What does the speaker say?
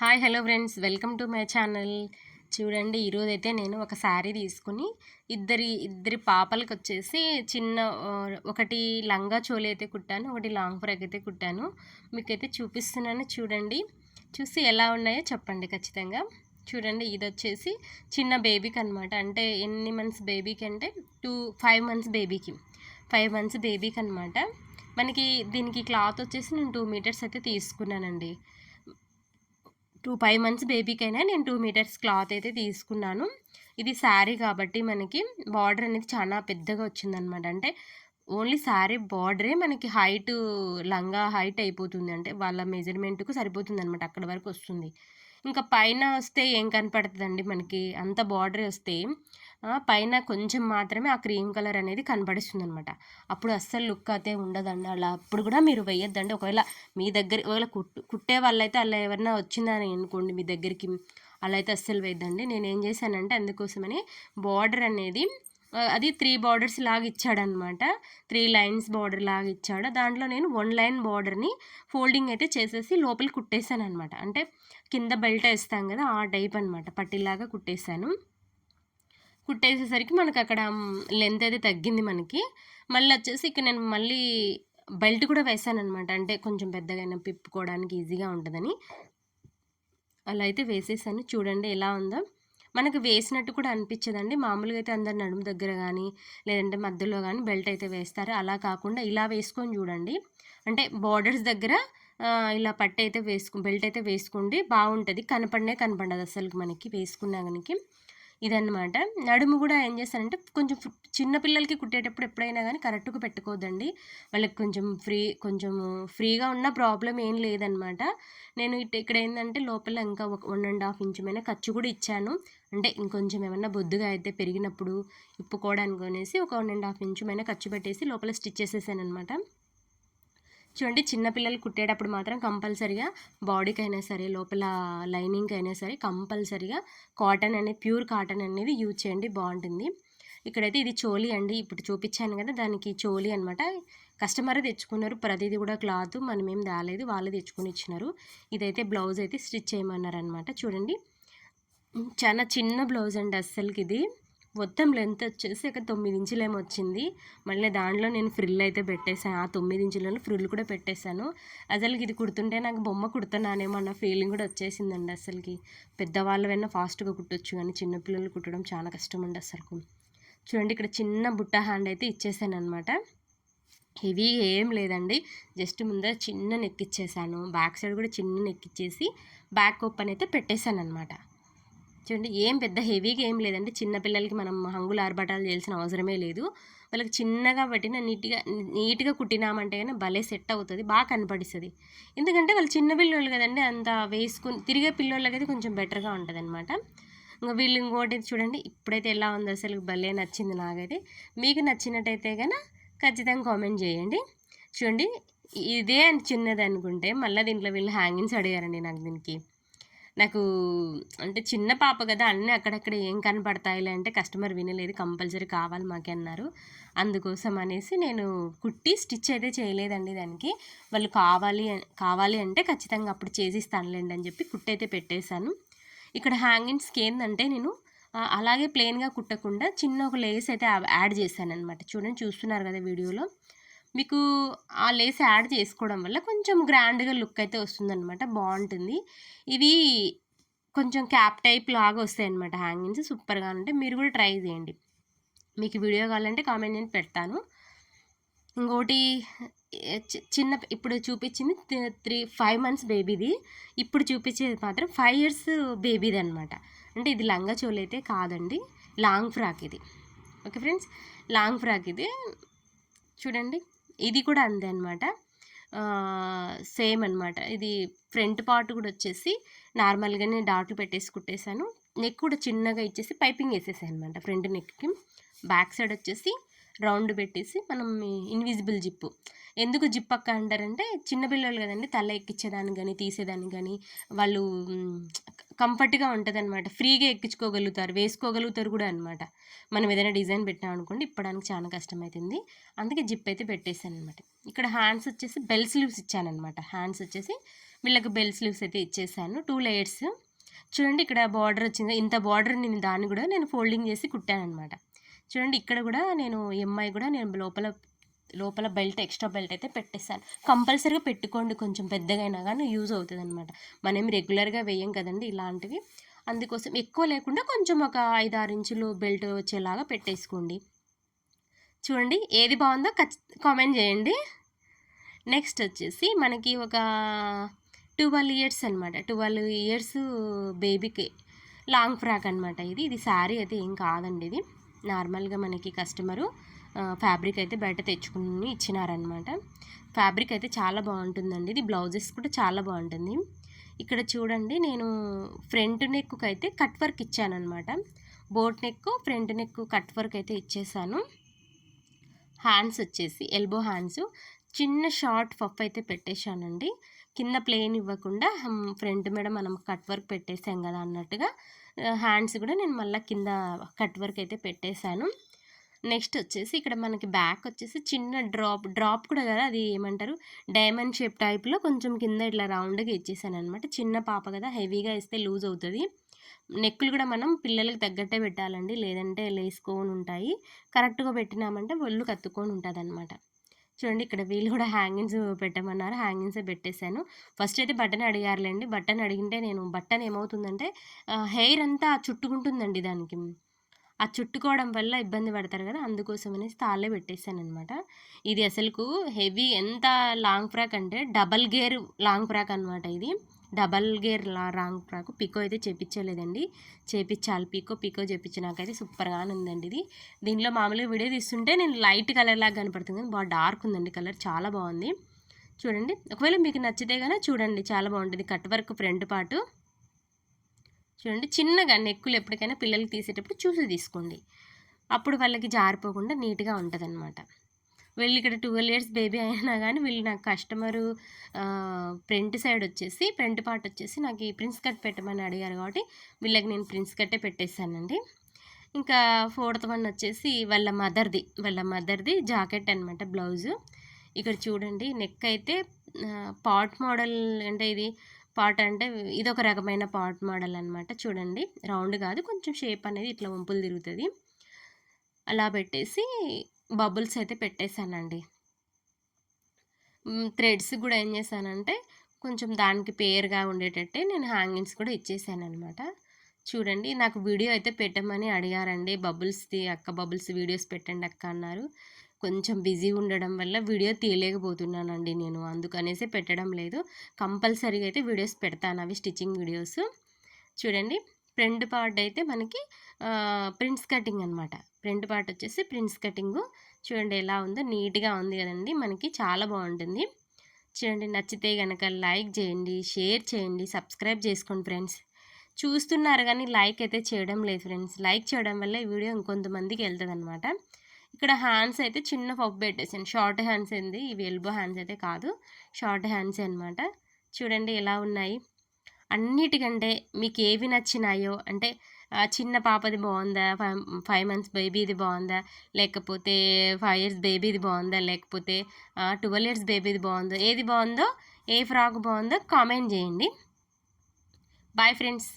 Hi hello friends, welcome to my channel. చూడండి, ఈరోజైతే నేను ఒక శారీ తీసుకుని ఇద్దరి పాపలకి వచ్చేసి చిన్న ఒకటి లంగా చోలి అయితే కుట్టాను, ఒకటి లాంగ్ ఫ్రాక్ అయితే కుట్టాను. మీకైతే చూపిస్తున్నాను, చూడండి. చూసి ఎలా ఉన్నాయో చెప్పండి ఖచ్చితంగా. చూడండి, ఇది వచ్చేసి చిన్న బేబీకి అనమాట. అంటే ఎన్ని మంత్స్ బేబీకి అంటే 5 మంత్స్ బేబీకి 5 మంత్స్ బేబీకి అనమాట. మనకి దీనికి క్లాత్ వచ్చేసి నేను 2 మీటర్స్ అయితే తీసుకున్నానండి. 5 మంత్స్ బేబీకైనా నేను 2 మీటర్స్ క్లాత్ అయితే తీసుకున్నాను. ఇది శారీ కాబట్టి మనకి బార్డర్ అనేది చాలా పెద్దగా వచ్చిందనమాట. అంటే ఓన్లీ శారీ బార్డరే మనకి లంగా హైట్ అయిపోతుంది. అంటే వాళ్ళ మెజర్మెంట్కు సరిపోతుంది అనమాట, అక్కడ వరకు వస్తుంది. ఇంకా పైన వస్తే ఏం కనపడుతుందండి, మనకి అంత బార్డరే వస్తే పైన కొంచెం మాత్రమే ఆ క్రీమ్ కలర్ అనేది కనపడిస్తుంది అనమాట. అప్పుడు అస్సలు లుక్ అయితే ఉండదండి. అలా అప్పుడు కూడా మీరు వేయొద్దండి. ఒకవేళ కుట్టే వాళ్ళైతే అలా ఎవరైనా వచ్చిందని అనుకోండి మీ దగ్గరికి, అలా అయితే అస్సలు వేయద్దండి. నేను ఏం చేశానంటే అందుకోసమని బార్డర్ అనేది అది 3 బార్డర్స్ లాగా ఇచ్చాడనమాట. 3 లైన్స్ బార్డర్ లాగా ఇచ్చాడు. దాంట్లో నేను 1 లైన్ బార్డర్ని ఫోల్డింగ్ అయితే చేసేసి లోపల కుట్టేశాను అనమాట. అంటే కింద బెల్ట్ వేస్తాం కదా, ఆ టైప్ అనమాట. పట్టిలాగా కుట్టేశాను. కుట్టేసేసరికి మనకు అక్కడ లెంత్ అయితే తగ్గింది మనకి. మళ్ళీ వచ్చేసి ఇక్కడ నేను మళ్ళీ బెల్ట్ కూడా వేసానమాట. అంటే కొంచెం పెద్దగా పిప్పుకోవడానికి ఈజీగా ఉంటుందని అలా అయితే వేసేసాను. చూడండి ఎలా ఉందో. మనకు వేసినట్టు కూడా అనిపించదండి. మామూలుగా అయితే అందరు నడుము దగ్గర కానీ లేదంటే మధ్యలో కానీ బెల్ట్ అయితే వేస్తారు. అలా కాకుండా ఇలా వేసుకొని చూడండి. అంటే బార్డర్స్ దగ్గర ఇలా బెల్ట్ అయితే వేసుకోండి, బాగుంటుంది. కనపడదు అసలు మనకి వేసుకున్నా కనుక. ఇదన్నమాట. నడుము కూడా ఏం చేస్తానంటే కొంచెం చిన్న పిల్లలకి కుట్టేటప్పుడు ఎప్పుడైనా కానీ కరెక్ట్గా పెట్టుకోవద్దండి. వాళ్ళకి కొంచెం ఫ్రీగా ఉన్న ప్రాబ్లం ఏం లేదనమాట. నేను ఇక్కడ ఏంటంటే లోపల ఇంకా 1.5 ఇంచు మైన ఖర్చు కూడా ఇచ్చాను. అంటే ఇంకొంచెం ఏమన్నా బొద్దుగా అయితే పెరిగినప్పుడు ఇప్పుకోవడానికి అనేసి ఒక 1.5 ఇంచు మైన ఖర్చు పెట్టేసి లోపల స్టిచ్ చేసేసాను అనమాట. చూడండి, చిన్నపిల్లలు కుట్టేటప్పుడు మాత్రం కంపల్సరిగా బాడీకైనా సరే లోపల లైనింగ్కి అయినా సరే కంపల్సరిగా ప్యూర్ కాటన్ అనేది యూజ్ చేయండి, బాగుంటుంది. ఇక్కడైతే ఇది చోలీ అండి, ఇప్పుడు చూపించాను కదా, దానికి చోలీ అనమాట. కస్టమరే తెచ్చుకున్నారు. ప్రతిదీ కూడా క్లాత్ మనమేం తేలేదు, వాళ్ళే తెచ్చుకొని ఇచ్చినారు. ఇదైతే బ్లౌజ్ అయితే స్టిచ్ చేయమన్నారు అనమాట. చూడండి, చాలా చిన్న బ్లౌజ్ అండి అస్సలకి. ఇది మొత్తం లెంత్ వచ్చేసి ఒక 9 ఇంచులేమో వచ్చింది. మళ్ళీ దాంట్లో నేను ఫ్రిల్ అయితే పెట్టేశాను. ఆ 9 ఇంచులలో ఫ్రిల్ కూడా పెట్టేశాను. అసలుకి ఇది కుడుతుంటే నాకు బొమ్మ కుడుతున్నానేమో అన్న ఫీలింగ్ కూడా వచ్చేసిందండి. అసలుకి పెద్దవాళ్ళవైనా ఫాస్ట్గా కుట్టొచ్చు, కానీ చిన్నపిల్లలు కుట్టడం చాలా కష్టం అండి అసలు. చూడండి, ఇక్కడ చిన్న బుట్ట హ్యాండ్ అయితే ఇచ్చేసాను అనమాట. హెవీ ఏం లేదండి, జస్ట్ ముందర చిన్న నెక్ ఇచ్చేసాను. బ్యాక్ సైడ్ కూడా చిన్న నెక్ ఇచ్చేసి బ్యాక్ ఓపెన్ అయితే పెట్టేశాను అనమాట. చూడండి, ఏం పెద్ద హెవీగా ఏం లేదండి. చిన్నపిల్లలకి మనం హంగులు ఆర్భటాలు చేయాల్సిన అవసరమే లేదు. వాళ్ళకి చిన్నగా పట్టిన నీట్గా కుట్టినామంటే కానీ భలే సెట్ అవుతుంది, బాగా కనపడిస్తుంది. ఎందుకంటే వాళ్ళు చిన్న పిల్లోళ్ళు కదండి, అంత వేసుకుని తిరిగే పిల్లోళ్ళకైతే కొంచెం బెటర్గా ఉంటుంది అనమాట. ఇంకా వీళ్ళు ఇంకోటి చూడండి, ఇప్పుడైతే ఎలా ఉందో అసలు భలే నచ్చింది నాకైతే. మీకు నచ్చినట్టయితే కనుక ఖచ్చితంగా కామెంట్ చేయండి. చూడండి, ఇదే చిన్నది అనుకుంటే మళ్ళీ దీంట్లో వీళ్ళు హ్యాంగింగ్స్ అడిగారండి నాకు అంటే చిన్న పాప కదా, అన్నీ అక్కడక్కడ ఏం కనపడతాయిలే అంటే కస్టమర్ వినలేదు, కంపల్సరీ కావాలి మాకే అన్నారు. అందుకోసం అనేసి నేను కుట్టి స్టిచ్ అయితే చేయలేదండి దానికి. వాళ్ళు కావాలి అంటే ఖచ్చితంగా అప్పుడు చేసిస్తానులేండి అని చెప్పి కుట్టయితే పెట్టేశాను. ఇక్కడ హ్యాంగింగ్స్కి ఏంటంటే నేను అలాగే ప్లెయిన్గా కుట్టకుండా చిన్న ఒక లేస్ అయితే యాడ్ చేశాను అనమాట. చూడండి, చూస్తున్నారు కదా వీడియోలో. మీకు ఆ లేస్ యాడ్ చేసుకోవడం వల్ల కొంచెం గ్రాండ్గా లుక్ అయితే వస్తుందన్నమాట, బాగుంటుంది. ఇవి కొంచెం క్యాప్ టైప్ లాగా వస్తాయి అన్నమాట హ్యాంగింగ్స్, సూపర్గా ఉంటాయి. మీరు కూడా ట్రై చేయండి. మీకు వీడియో కావాలంటే కామెంట్ నేను పెడతాను. ఇంకోటి ఇప్పుడు చూపించింది 5 మంత్స్ బేబీది. ఇప్పుడు చూపించేది మాత్రం 5 ఇయర్స్ బేబీది అనమాట. అంటే ఇది లంగా చోలి అయితే కాదండి, లాంగ్ ఫ్రాక్ ఇది. ఓకే ఫ్రెండ్స్, లాంగ్ ఫ్రాక్ ఇది. చూడండి, ఇది కూడా అంతే అనమాట, సేమ్ అనమాట. ఇది ఫ్రంట్ పార్ట్ కూడా వచ్చేసి నార్మల్గానే డాట్లు పెట్టేసి కుట్టేశాను. నెక్ కూడా చిన్నగా ఇచ్చేసి పైపింగ్ వేసేసాను అనమాట ఫ్రంట్ నెక్కి. బ్యాక్ సైడ్ వచ్చేసి రౌండ్ పెట్టేసి మనం ఇన్విజిబుల్ జిప్పు. ఎందుకు జిప్ అక్క అంటారంటే చిన్నపిల్లలు కదండి, తల ఎక్కించేదానికి కానీ తీసేదానికి కానీ వాళ్ళు కంఫర్ట్గా ఉంటుంది అనమాట. ఫ్రీగా ఎక్కించుకోగలుగుతారు, వేసుకోగలుగుతారు కూడా అనమాట. మనం ఏదైనా డిజైన్ పెట్టాం అనుకోండి, ఇప్పడానికి చాలా కష్టమవుతుంది. అందుకే జిప్ అయితే పెట్టేశాను అనమాట. ఇక్కడ హ్యాండ్స్ వచ్చేసి బెల్ స్లీవ్స్ ఇచ్చానమాట. హ్యాండ్స్ వచ్చేసి వీళ్ళకి బెల్ స్లీవ్స్ అయితే ఇచ్చేసాను 2 లేయర్స్. చూడండి ఇక్కడ బార్డర్ వచ్చింది. ఇంత బార్డర్ దాన్ని కూడా నేను ఫోల్డింగ్ చేసి కుట్టాననమాట. చూడండి ఇక్కడ కూడా నేను ఎంఐ కూడా నేను లోపల బెల్ట్ ఎక్స్ట్రా బెల్ట్ అయితే పెట్టేసాను. కంపల్సరీగా పెట్టుకోండి, కొంచెం పెద్దగా అయినా కానీ యూజ్ అవుతుంది అనమాట. మనం రెగ్యులర్గా వేయం కదండి ఇలాంటివి. అందుకోసం ఎక్కువ లేకుండా కొంచెం ఒక 5-6 ఇంచులు బెల్ట్ వచ్చేలాగా పెట్టేసుకోండి. చూడండి ఏది బాగుందో కామెంట్ చేయండి. నెక్స్ట్ వచ్చేసి మనకి ఒక 12 ఇయర్స్ అనమాట. 12 ఇయర్స్ బేబీకి లాంగ్ ఫ్రాక్ అనమాట. ఇది శారీ అయితే ఏం కాదండి. ఇది నార్మల్గా మనకి కస్టమరు ఫ్యాబ్రిక్ అయితే బయట తెచ్చుకుని ఇచ్చినారనమాట. ఫ్యాబ్రిక్ అయితే చాలా బాగుంటుందండి. ఇది బ్లౌజెస్ కూడా చాలా బాగుంటుంది. ఇక్కడ చూడండి నేను ఫ్రంట్ నెక్కు అయితే కట్ వర్క్ ఇచ్చానమాట. Boat neck, front neck cut work అయితే ఇచ్చేసాను. హ్యాండ్స్ వచ్చేసి ఎల్బో హ్యాండ్స్ చిన్న షార్ట్ పఫ్ అయితే పెట్టేశానండి. కింద ప్లెయిన్ ఇవ్వకుండా ఫ్రంట్ మీద మనం కట్ వర్క్ పెట్టేసాం కదా అన్నట్టుగా హ్యాండ్స్ కూడా నేను మళ్ళీ కింద కట్ వర్క్ అయితే పెట్టేశాను. నెక్స్ట్ వచ్చేసి ఇక్కడ మనకి బ్యాక్ వచ్చేసి చిన్న డ్రాప్ కూడా కదా, అది ఏమంటారు డైమండ్ షేప్ టైప్లో కొంచెం కింద ఇట్లా రౌండ్గా ఇచ్చేసాను అనమాట. చిన్న పాప కదా, హెవీగా ఇస్తే లూజ్ అవుతుంది. నెక్కులు కూడా మనం పిల్లలకి తగ్గట్టే పెట్టాలండి, లేదంటే లేసుకొని ఉంటాయి. కరెక్ట్గా పెట్టినామంటే ఒళ్ళు కత్తుకొని ఉంటుంది అనమాట. చూడండి ఇక్కడ వీళ్ళు కూడా హ్యాంగింగ్స్ పెట్టమన్నారు, హ్యాంగింగ్సే పెట్టేశాను. ఫస్ట్ అయితే బటన్ అడిగారులేండి. బటన్ అడిగింటే నేను బటన్ ఏమవుతుందంటే హెయిర్ అంతా చుట్టుకుంటుందండి దానికి. ఆ చుట్టుకోవడం వల్ల ఇబ్బంది పడతారు కదా, అందుకోసం అనేసి తాళ్ళే పెట్టేశాను అనమాట. ఇది అసలుకు హెవీ ఎంత లాంగ్ ఫ్రాక్ అంటే డబల్ గేర్ లాంగ్ ఫ్రాక్ అనమాట. ఇది double gear long frock. Pico అయితే చేపించలేదండి, చేపించాలి. పికో చేపించినాకైతే సూపర్గానే ఉందండి ఇది. దీనిలో మామూలుగా వీడియో తీస్తుంటే నేను లైట్ కలర్ లాగా కనపడుతుంది, కానీ బాగా డార్క్ ఉందండి కలర్, చాలా బాగుంది. చూడండి ఒకవేళ మీకు నచ్చితే కనుక చూడండి, చాలా బాగుంటుంది. కట్ వర్క్ ఫ్రంట్ పార్ట్ చూడండి, చిన్నగా నెక్కులు ఎప్పటికైనా పిల్లలకి తీసేటప్పుడు చూసి తీసుకోండి, అప్పుడు వాళ్ళకి జారిపోకుండా నీట్గా ఉంటుంది అనమాట. వీళ్ళు ఇక్కడ 12 ఇయర్స్ బేబీ అయినా కానీ వీళ్ళు నాకు కస్టమరు ఫ్రంట్ సైడ్ వచ్చేసి ఫ్రంట్ పార్ట్ వచ్చేసి నాకు ఈ ప్రిన్స్ కట్ పెట్టమని అడిగారు కాబట్టి వీళ్ళకి నేను ప్రిన్స్ కట్టే పెట్టేశానండి. ఇంకా 4th వన్ వచ్చేసి వాళ్ళ మదర్ది జాకెట్ అనమాట, బ్లౌజు. ఇక్కడ చూడండి నెక్ అయితే పాట్ మోడల్, అంటే ఇది పాట్ అంటే ఇదొక రకమైన పాట్ మోడల్ అనమాట. చూడండి రౌండ్ కాదు, కొంచెం షేప్ అనేది ఇట్లా వంపులు తిరుగుతుంది. అలా పెట్టేసి బబుల్స్ అయితే పెట్టేశానండి. థ్రెడ్స్ కూడా ఏం చేశానంటే కొంచెం దానికి పేరుగా ఉండేటట్టే నేను హ్యాంగింగ్స్ కూడా ఇచ్చేసాను అనమాట. చూడండి నాకు వీడియో అయితే పెట్టమని అడిగారండి, బబుల్స్ వీడియోస్ పెట్టండి అక్క అన్నారు. కొంచెం బిజీ ఉండడం వల్ల వీడియో తీయలేకపోతున్నానండి నేను, అందుకనేసి పెట్టడం లేదు. కంపల్సరీగా అయితే వీడియోస్ పెడతాను, అవి స్టిచ్చింగ్ వీడియోస్. చూడండి ఫ్రంట్ పార్ట్ అయితే మనకి ప్రిన్స్ కటింగ్ అనమాట. ఫ్రంట్ పార్ట్ వచ్చేసి ప్రిన్స్ కటింగు. చూడండి ఎలా ఉందో, నీట్గా ఉంది కదండి, మనకి చాలా బాగుంటుంది. చూడండి నచ్చితే కనుక లైక్ చేయండి, షేర్ చేయండి, సబ్స్క్రైబ్ చేసుకోండి ఫ్రెండ్స్. చూస్తున్నారు కానీ లైక్ అయితే చేయడం లేదు ఫ్రెండ్స్. లైక్ చేయడం వల్ల ఈ వీడియో ఇంకొంతమందికి వెళ్తుంది అనమాట. ఇక్కడ హ్యాండ్స్ అయితే చిన్న పప్పు పెట్టేసాను, షార్ట్ హ్యాండ్స్ ఏంది, ఇవి ఎల్బో హ్యాండ్స్ అయితే కాదు, షార్ట్ హ్యాండ్స్ అనమాట. చూడండి ఎలా ఉన్నాయి. అన్నిటికంటే మీకు ఏవి నచ్చినాయో, అంటే చిన్న పాపది బాగుందా, 5 మంత్స్ బేబీది బాగుందా, లేకపోతే 5 ఇయర్స్ బేబీది బాగుందా, లేకపోతే 12 ఇయర్స్ బేబీది బాగుందో, ఏది బాగుందో, ఏ ఫ్రాక్ బాగుందో కామెంట్ చేయండి. Bye friends.